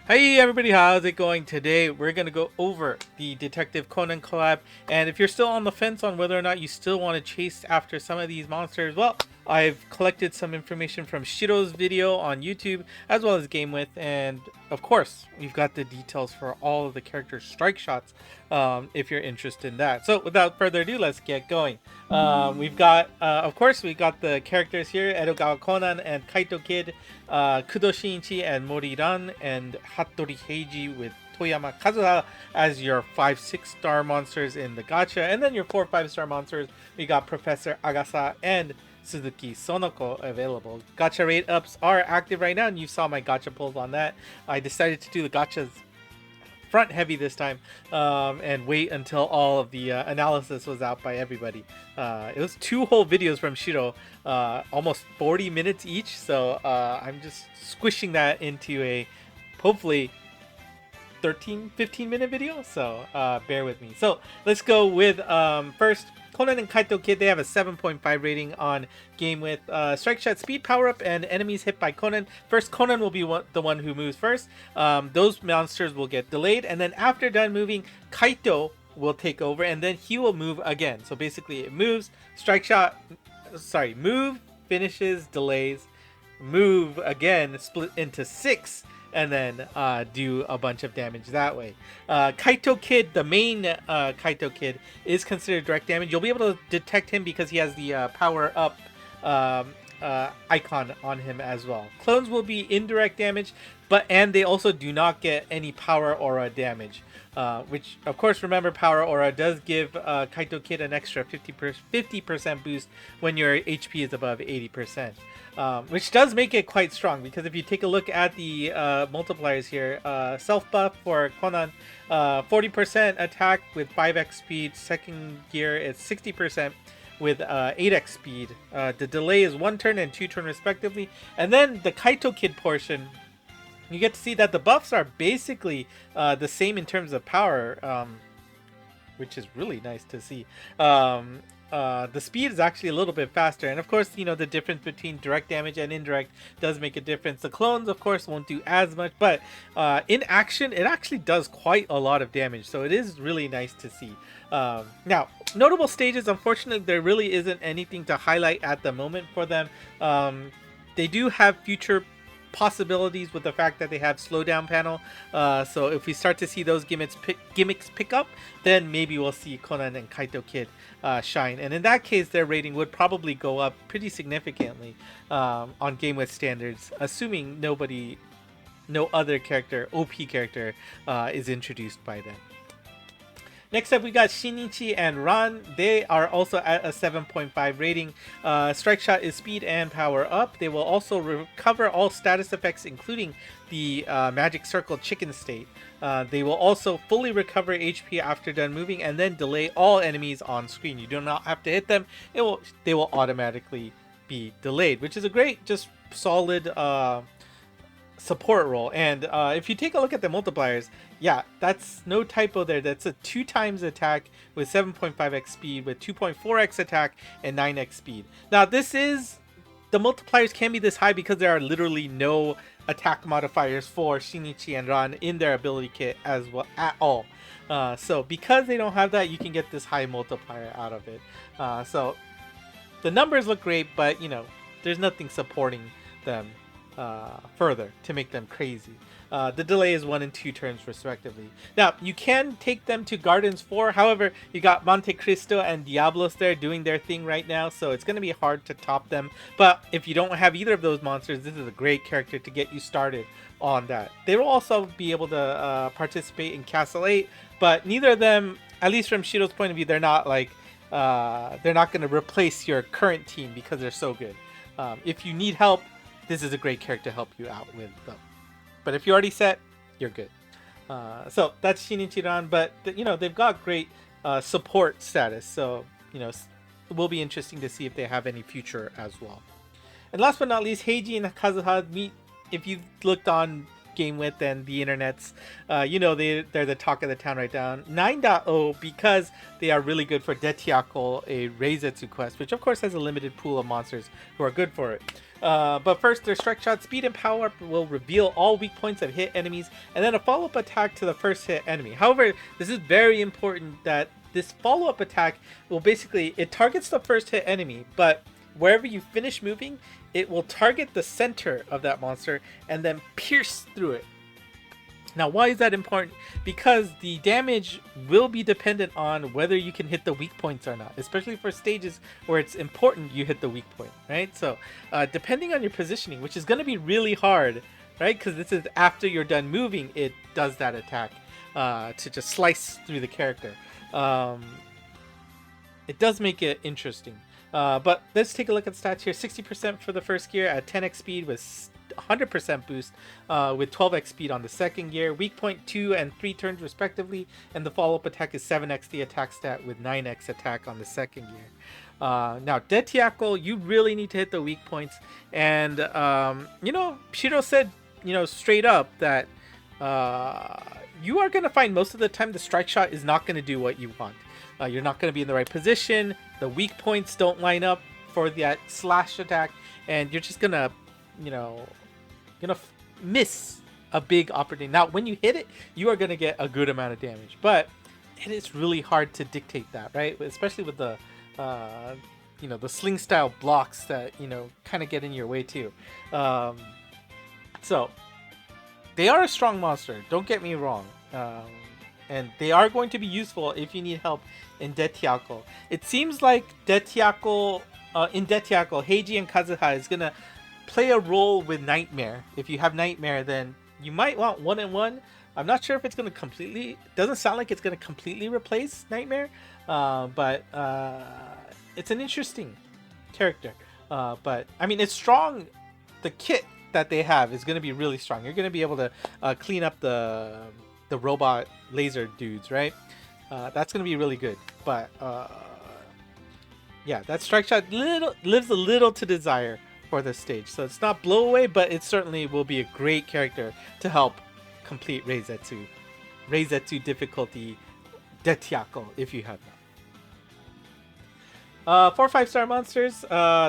Hey everybody, how's it going? Today we're going to go over the Detective Conan collab, and if you're still on the fence on whether or not you still want to chase after some of these monsters, well, I've collected some information from Shiro's video on YouTube as well as Game With, and of course we've got the details for all of the character strike shots if you're interested in that. So without further ado, let's get going. Of course, we got the characters here: Edogawa Conan and Kaito Kid, Kudo Shinichi and Mori Ran, and Hattori Heiji with Toyama Kazuha as your 5-6 star monsters in the gacha. And then your 4-5 star monsters, we got Professor Agasa and Suzuki Sonoko available. Gacha rate ups are active right now, and you saw my gacha pulls on that. I decided to do the gachas front heavy this time and wait until all of the analysis was out by everybody. It was 2 whole videos from Shiro, almost 40 minutes each, so I'm just squishing that into a hopefully 15 minute video, so bear with me. So let's go with first Conan and Kaito Kid. They have a 7.5 rating on Game With. Strike Shot Speed Power Up and enemies hit by Conan. First, Conan will be the one who moves first. Those monsters will get delayed, and then after done moving, Kaito will take over, and then he will move again. So basically, it moves, move, finishes, delays, move again, split into 6, and then do a bunch of damage that way. Kaito Kid, the main Kaito Kid, is considered direct damage. You'll be able to detect him because he has the power up icon on him as well. Clones will be indirect damage, and they also do not get any power aura damage. Which, of course, remember, power aura does give Kaito Kid an extra 50% boost when your HP is above 80%. Which does make it quite strong, because if you take a look at the multipliers here, self buff for Conan, 40% attack with 5x speed, second gear is 60% with 8x speed. The delay is 1 turn and 2 turn respectively, and then the Kaito Kid portion, you get to see that the buffs are basically the same in terms of power, which is really nice to see. The speed is actually a little bit faster, and of course, you know, the difference between direct damage and indirect does make a difference. The clones, of course, won't do as much, but in action, it actually does quite a lot of damage, so it is really nice to see. Now, notable stages, unfortunately, there really isn't anything to highlight at the moment for them. They do have future possibilities with the fact that they have slowdown panel, so if we start to see those gimmicks pick up, then maybe we'll see Conan and Kaito Kid shine, and in that case their rating would probably go up pretty significantly on Game With standards, assuming no other character, OP character, is introduced by then. Next up, we got Shinichi and Ran. They are also at a 7.5 rating. Strike Shot is speed and power up. They will also recover all status effects, including the Magic Circle Chicken State. They will also fully recover HP after done moving, and then delay all enemies on screen. You do not have to hit them. They will automatically be delayed, which is a great, just solid support role. And if you take a look at the multipliers, yeah, that's no typo there. That's a 2 times attack with 7.5x speed, with 2.4x attack and 9x speed. Now, the multipliers can be this high because there are literally no attack modifiers for Shinichi and Ran in their ability kit as well at all. So because they don't have that, you can get this high multiplier out of it. So the numbers look great, but you know, there's nothing supporting them further to make them crazy. The delay is 1 and 2 turns respectively. Now, you can take them to Gardens 4. However, you got Monte Cristo and Diablos there doing their thing right now, so it's going to be hard to top them. But if you don't have either of those monsters, this is a great character to get you started on that. They will also be able to participate in Castle 8, but neither of them, at least from Shiro's point of view, they're not like they're not going to replace your current team because they're so good. If you need help, this is a great character to help you out with, though. But if you're already set, you're good. So that's Shinichi Ran, but you know, they've got great support status, so you know, it will be interesting to see if they have any future as well. And last but not least, Heiji and Kazuha meet. If you've looked on game with and the internets. They're the talk of the town right now. 9.0, because they are really good for Detiako, a Reizetsu quest, which of course has a limited pool of monsters who are good for it. But first, their strike shot speed and power up will reveal all weak points of hit enemies, and then a follow-up attack to the first hit enemy. However, this is very important that this follow-up attack will basically, it targets the first hit enemy, but wherever you finish moving, it will target the center of that monster and then pierce through it. Now, why is that important? Because the damage will be dependent on whether you can hit the weak points or not, especially for stages where it's important you hit the weak point, right? So, depending on your positioning, which is going to be really hard, right? Because this is after you're done moving, it does that attack to just slice through the character. It does make it interesting. But let's take a look at the stats here. 60% for the first gear at 10x speed with 100% boost with 12x speed on the second gear. Weak point 2 and 3 turns respectively. And the follow-up attack is 7x the attack stat with 9x attack on the second gear. Now, Detiako, you really need to hit the weak points. And, Shiro said, straight up that you are going to find most of the time the strike shot is not going to do what you want. You're not going to be in the right position. The weak points don't line up for that slash attack, and you're just gonna miss a big opportunity. Now, when you hit it, you are gonna get a good amount of damage, but it is really hard to dictate that, right? Especially with the the sling style blocks that kind of get in your way too. So they are a strong monster. Don't get me wrong. And they are going to be useful if you need help in Detiako. It seems like in Detiako, Heiji and Kazuha is going to play a role with Nightmare. If you have Nightmare, then you might want 1-1. I'm not sure if it's going to completely... doesn't sound like it's going to completely replace Nightmare. But it's an interesting character. But, I mean, it's strong. The kit that they have is going to be really strong. You're going to be able to clean up the robot laser dudes, right? That's gonna be really good, but yeah, that strike shot lives a little to desire for this stage. So it's not blow away, but it certainly will be a great character to help complete Reizetsu difficulty Detiako if you have that. 4 5-star monsters,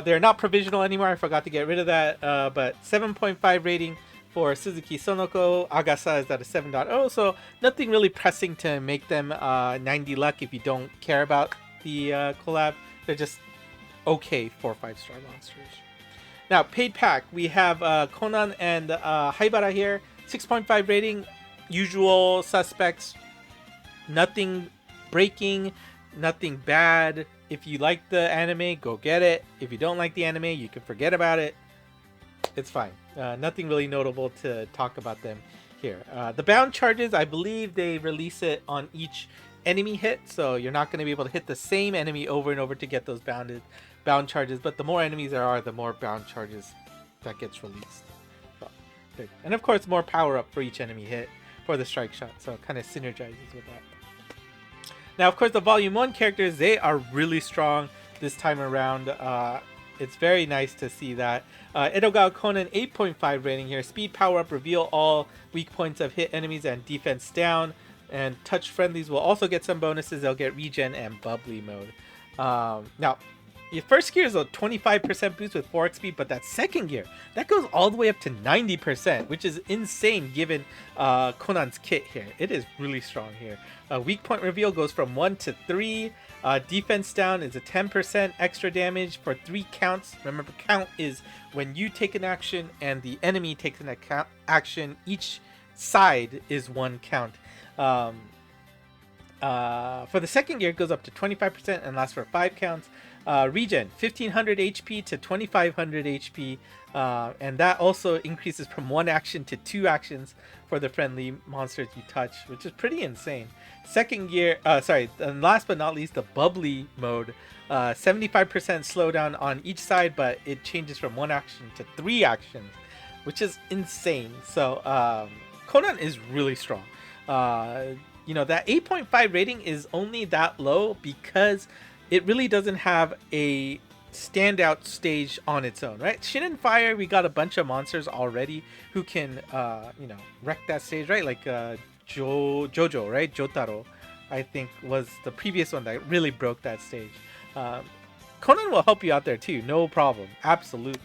they're not provisional anymore. I forgot to get rid of that, but 7.5 rating for Suzuki Sonoko. Agasa is at a 7.0, so nothing really pressing to make them 90 luck if you don't care about the collab. They're just okay 4 5-star monsters. Now, paid pack, we have Conan and Haibara here. 6.5 rating, usual suspects. Nothing breaking, nothing bad. If you like the anime, go get it. If you don't like the anime, you can forget about it. It's fine. Nothing really notable to talk about them here. The bound charges, I believe they release it on each enemy hit, so you're not going to be able to hit the same enemy over and over to get those bound charges, but the more enemies there are, the more bound charges that gets released. So, and of course, more power up for each enemy hit for the strike shot, so it kind of synergizes with that. Now, of course, the Volume 1 characters, they are really strong this time around. It's very nice to see that. Edogawa Conan, 8.5 rating here. Speed, power up, reveal all weak points of hit enemies and defense down. And touch friendlies will also get some bonuses. They'll get regen and bubbly mode. Now, your first gear is a 25% boost with 4x speed, but that second gear, that goes all the way up to 90%, which is insane given Conan's kit here. It is really strong here. Weak point reveal goes from 1 to 3. Defense down is a 10% extra damage for 3 counts. Remember, count is when you take an action and the enemy takes an action. Each side is 1 count. For the second gear, it goes up to 25% and lasts for 5 counts. Regen, 1500 HP to 2500 HP. And that also increases from 1 action to 2 actions for the friendly monsters you touch, which is pretty insane. Second gear, and last but not least, the bubbly mode. 75% slowdown on each side, but it changes from 1 action to 3 actions, which is insane. So Conan is really strong. That 8.5 rating is only that low because it really doesn't have a standout stage on its own, right? Shin and Fire, we got a bunch of monsters already who can, wreck that stage, right? Like Jojo, right? Jotaro, I think, was the previous one that really broke that stage. Conan will help you out there too, no problem, absolutely.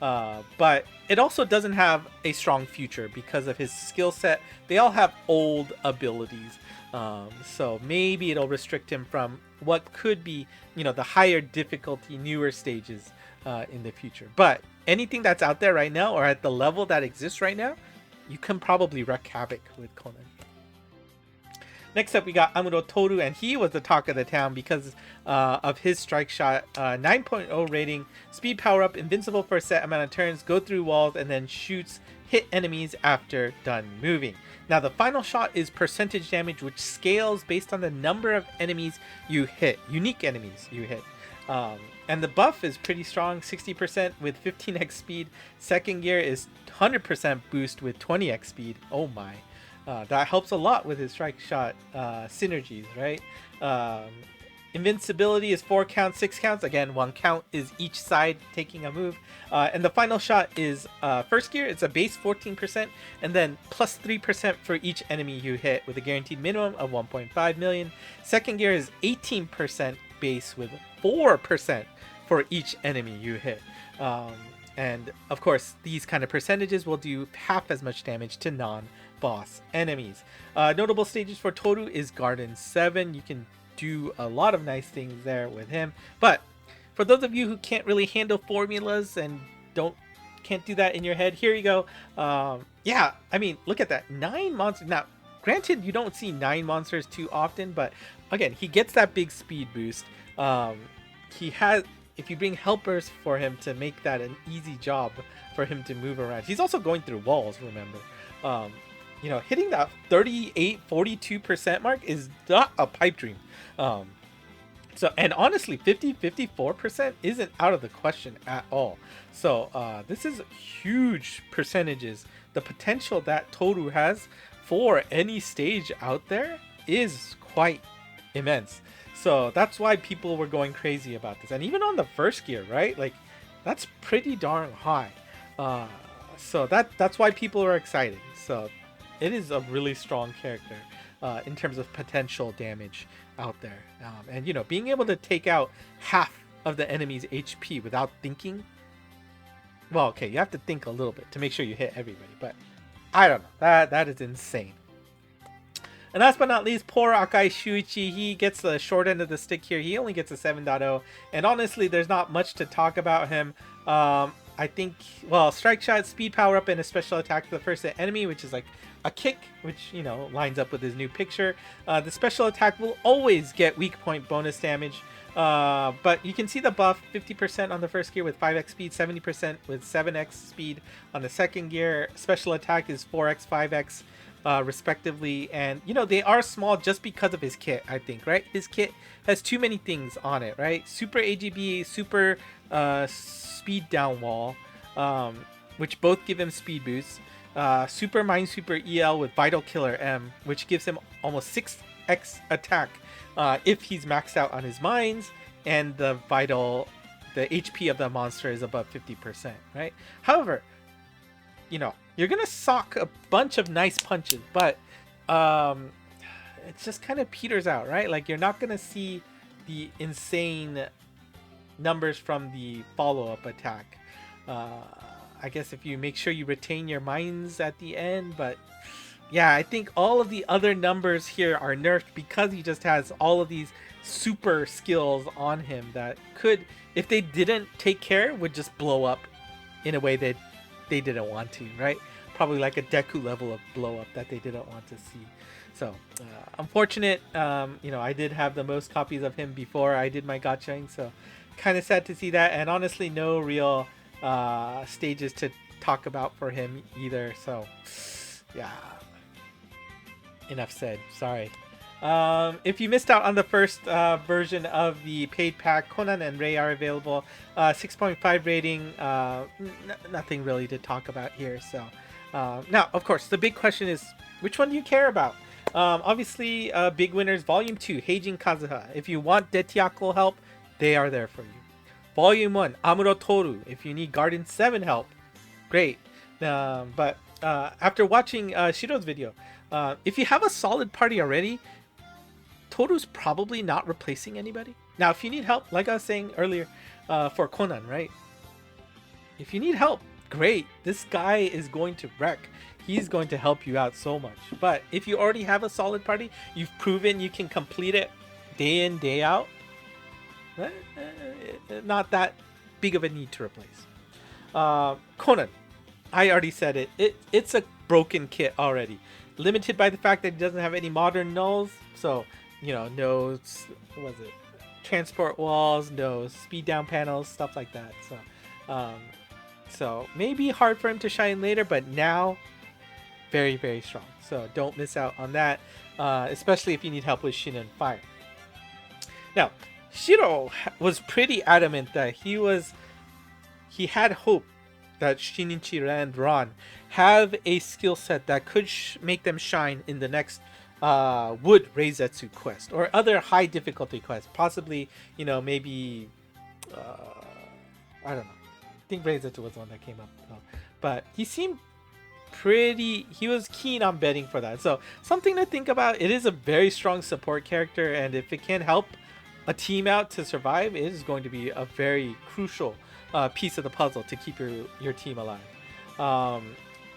But it also doesn't have a strong future because of his skill set. They all have old abilities. So maybe it'll restrict him from what could be, the higher difficulty, newer stages in the future. But anything that's out there right now or at the level that exists right now, you can probably wreak havoc with Conan. Next up, we got Amuro Toru, and he was the talk of the town because of his strike shot, 9.0 rating, speed power up, invincible for a set amount of turns, go through walls, and then hit enemies after done moving. Now, the final shot is percentage damage, which scales based on the number of enemies you hit, unique enemies you hit. And the buff is pretty strong, 60% with 15x speed. Second gear is 100% boost with 20x speed. Oh my. That helps a lot with his strike shot synergies, right? Invincibility is 4 counts, 6 counts. Again, 1 count is each side taking a move. And the final shot is first gear. It's a base 14% and then plus 3% for each enemy you hit with a guaranteed minimum of 1.5 million. Second gear is 18% base with 4% for each enemy you hit. And of course, these kind of percentages will do half as much damage to non-boss enemies. Notable stages for Toru is Garden 7. You can do a lot of nice things there with him. But for those of you who can't really handle formulas and can't do that in your head, here you go. Yeah, I mean, look at that. 9 monsters. Now, granted, you don't see 9 monsters too often, but again, he gets that big speed boost. He has... If you bring helpers for him to make that an easy job for him to move around. He's also going through walls, remember. Hitting that 38-42% mark is not a pipe dream. And honestly, 54% isn't out of the question at all. So this is huge percentages. The potential that Toru has for any stage out there is quite immense. So that's why people were going crazy about this. And even on the first gear, right? Like, that's pretty darn high. So that's why people are excited. So it is a really strong character in terms of potential damage out there. And, being able to take out half of the enemy's HP without thinking. Well, okay, you have to think a little bit to make sure you hit everybody. But I don't know. That is insane. And last but not least, poor Akai Shuichi, he gets the short end of the stick here. He only gets a 7.0. And honestly, there's not much to talk about him. I think, strike shot, speed power up, and a special attack for the first enemy, which is like a kick, which, lines up with his new picture. The special attack will always get weak point bonus damage. But you can see the buff, 50% on the first gear with 5x speed, 70% with 7x speed on the second gear. Special attack is 4x, 5x. Respectively, and they are small just because of his kit, I think, right? His kit has too many things on it, right? Super AGB, super speed down wall, which both give him speed boosts. Super Mind Super EL with Vital Killer M, which gives him almost 6x attack if he's maxed out on his mines, and the HP of the monster is above 50%, right? However, you're gonna sock a bunch of nice punches, but it just kind of peters out, right? Like, you're not gonna see the insane numbers from the follow-up attack. I guess if you make sure you retain your mines at the end, but yeah, I think all of the other numbers here are nerfed because he just has all of these super skills on him that could, if they didn't take care, would just blow up in a way that they didn't want to, right? Probably like a Deku level of blow up that they didn't want to see. So unfortunate. I did have the most copies of him before I did my gachaing, so kind of sad to see that. And honestly, no real stages to talk about for him either. So yeah, enough said. Sorry. If you missed out on the first version of the paid pack, Conan and Rei are available. 6.5 rating. Nothing really to talk about here. So now, of course, the big question is, which one do you care about? Obviously, big winners, Volume 2, Heijin Kazuha. If you want Detiako help, they are there for you. Volume 1, Amuro Toru. If you need Garden 7 help, great. But after watching Shiro's video, if you have a solid party already, Toru's probably not replacing anybody. Now, if you need help, like I was saying earlier, for Conan, right? If you need help, great. This guy is going to wreck. He's going to help you out so much. But if you already have a solid party, you've proven you can complete it day in, day out, not that big of a need to replace. Conan, I already said it. It's a broken kit already. Limited by the fact that it doesn't have any modern nulls. So, no, what was it? Transport walls, no speed down panels, stuff like that. So maybe hard for him to shine later, but now very, very strong. So don't miss out on that, especially if you need help with Shin and Fire. Now, Shiro was pretty adamant that he had hope that Shinichi and Ran have a skill set that could make them shine in the next Wood Reizetsu quest or other high difficulty quests. Possibly, maybe I don't know. I think Reizetsu was the one that came up, but he seemed he was keen on betting for that. So something to think about. It is a very strong support character, and if it can help a team out to survive, it is going to be a very crucial piece of the puzzle to keep your team alive.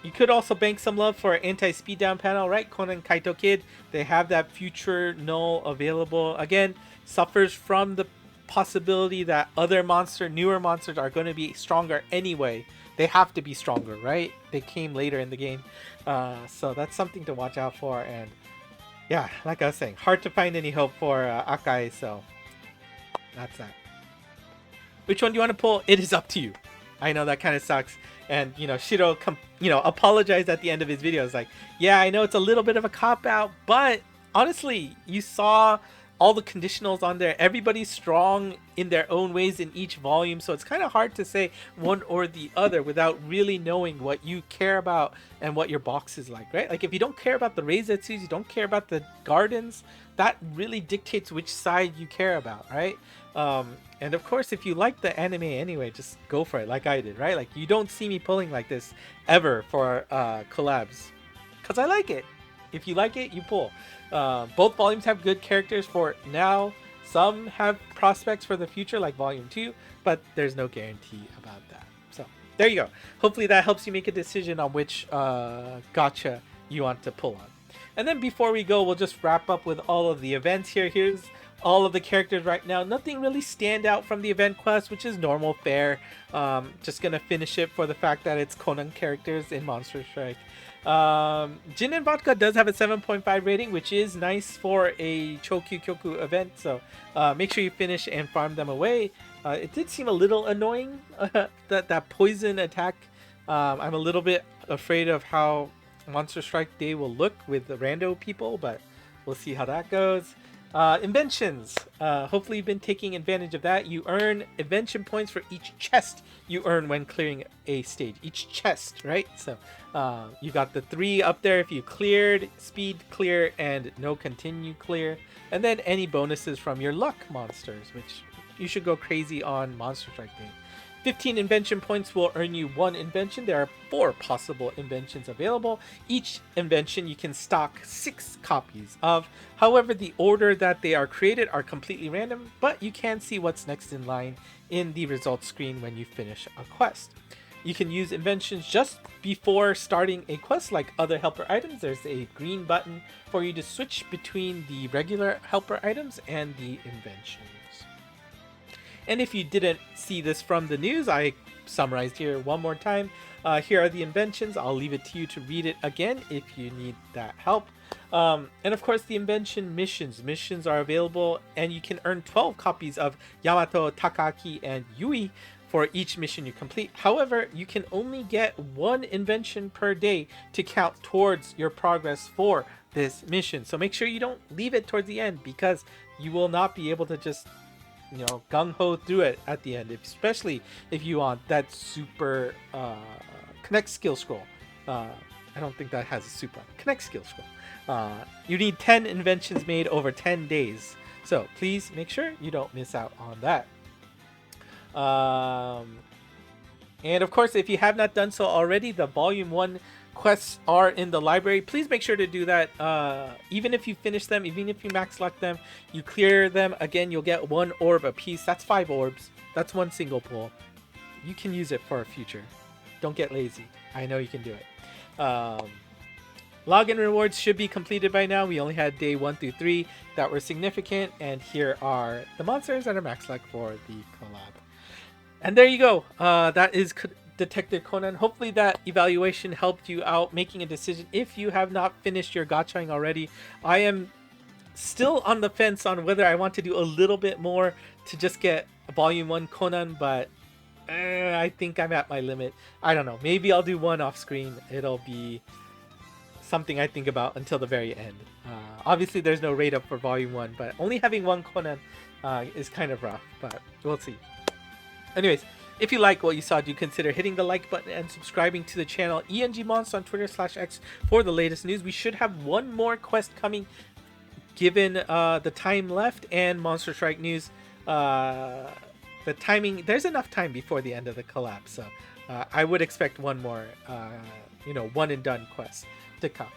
You could also bank some love for anti-speed down panel, right? Conan Kaito Kid, they have that future null available. Again, suffers from the possibility that newer monsters are going to be stronger anyway. They have to be stronger, right? They came later in the game. So that's something to watch out for. And yeah, like I was saying, hard to find any hope for Akai, so that's that. Which one do you want to pull? It is up to you. I know that kind of sucks. And, Shiro, apologized at the end of his video. It's like, yeah, I know it's a little bit of a cop-out, but honestly, you saw all the conditionals on there. Everybody's strong in their own ways in each volume, so it's kind of hard to say one or the other without really knowing what you care about and what your box is like, right? Like, if you don't care about the Reizetsus, you don't care about the gardens, that really dictates which side you care about, right? And of course, if you like the anime anyway, just go for it like I did, right? Like, you don't see me pulling like this ever for collabs, because I like it. If you like it, you pull. Both volumes have good characters for now. Some have prospects for the future, like Volume 2, but there's no guarantee about that. So, there you go. Hopefully that helps you make a decision on which gacha you want to pull on. And then before we go, we'll just wrap up with all of the events here. Here's all of the characters right now. Nothing really stand out from the event quest, which is normal fare. Just gonna finish it for the fact that it's Conan characters in Monster Strike. Gin and Vodka does have a 7.5 rating, which is nice for a Chokyu Kyoku event, so make sure you finish and farm them away. It did seem a little annoying, that poison attack. I'm a little bit afraid of how Monster Strike Day will look with the rando people, but we'll see how that goes. Inventions. Hopefully you've been taking advantage of that. You earn invention points for each chest you earn when clearing a stage. Each chest, right? So you got the 3 up there if you cleared, speed clear, and no continue clear. And then any bonuses from your luck monsters, which you should go crazy on Monster Strike Day. 15 invention points will earn you 1 invention. There are 4 possible inventions available. Each invention you can stock 6 copies of. However, the order that they are created are completely random, but you can see what's next in line in the results screen when you finish a quest. You can use inventions just before starting a quest like other helper items. There's a green button for you to switch between the regular helper items and the inventions. And if you didn't see this from the news, I summarized here one more time. Here are the inventions. I'll leave it to you to read it again if you need that help. And of course, the invention missions. Missions are available, and you can earn 12 copies of Yamato, Takaki, and Yui for each mission you complete. However, you can only get 1 invention per day to count towards your progress for this mission. So make sure you don't leave it towards the end, because you will not be able to just gung-ho through it at the end, especially if you want that super connect skill scroll. I don't think that has a super connect skill scroll. You need 10 inventions made over 10 days, so please make sure you don't miss out on that. And of course, if you have not done so already, the Volume 1 quests are in the library. Please make sure to do that. Even if you finish them, even if you max lock them, you clear them, again, you'll get 1 orb a piece. That's 5 orbs. That's 1 single pull. You can use it for a future. Don't get lazy. I know you can do it. Login rewards should be completed by now. We only had day 1 through 3 that were significant. And here are the monsters that are max luck for the collab. And there you go. That is Detective Conan. Hopefully that evaluation helped you out making a decision. If you have not finished your gachaing already, I am still on the fence on whether I want to do a little bit more to just get Volume 1 Conan, but I think I'm at my limit. I don't know. Maybe I'll do one off screen. It'll be something I think about until the very end. Obviously, there's no rate up for Volume 1, but only having 1 Conan is kind of rough, but we'll see. Anyways, if you like what you saw, do consider hitting the like button and subscribing to the channel. ENGmonst on Twitter/X for the latest news. We should have one more quest coming given the time left and Monster Strike news. The timing, there's enough time before the end of the collab, so I would expect one more, one and done quest to come.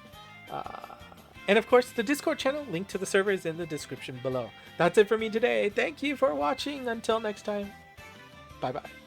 And of course, the Discord channel, link to the server is in the description below. That's it for me today. Thank you for watching. Until next time. Bye-bye.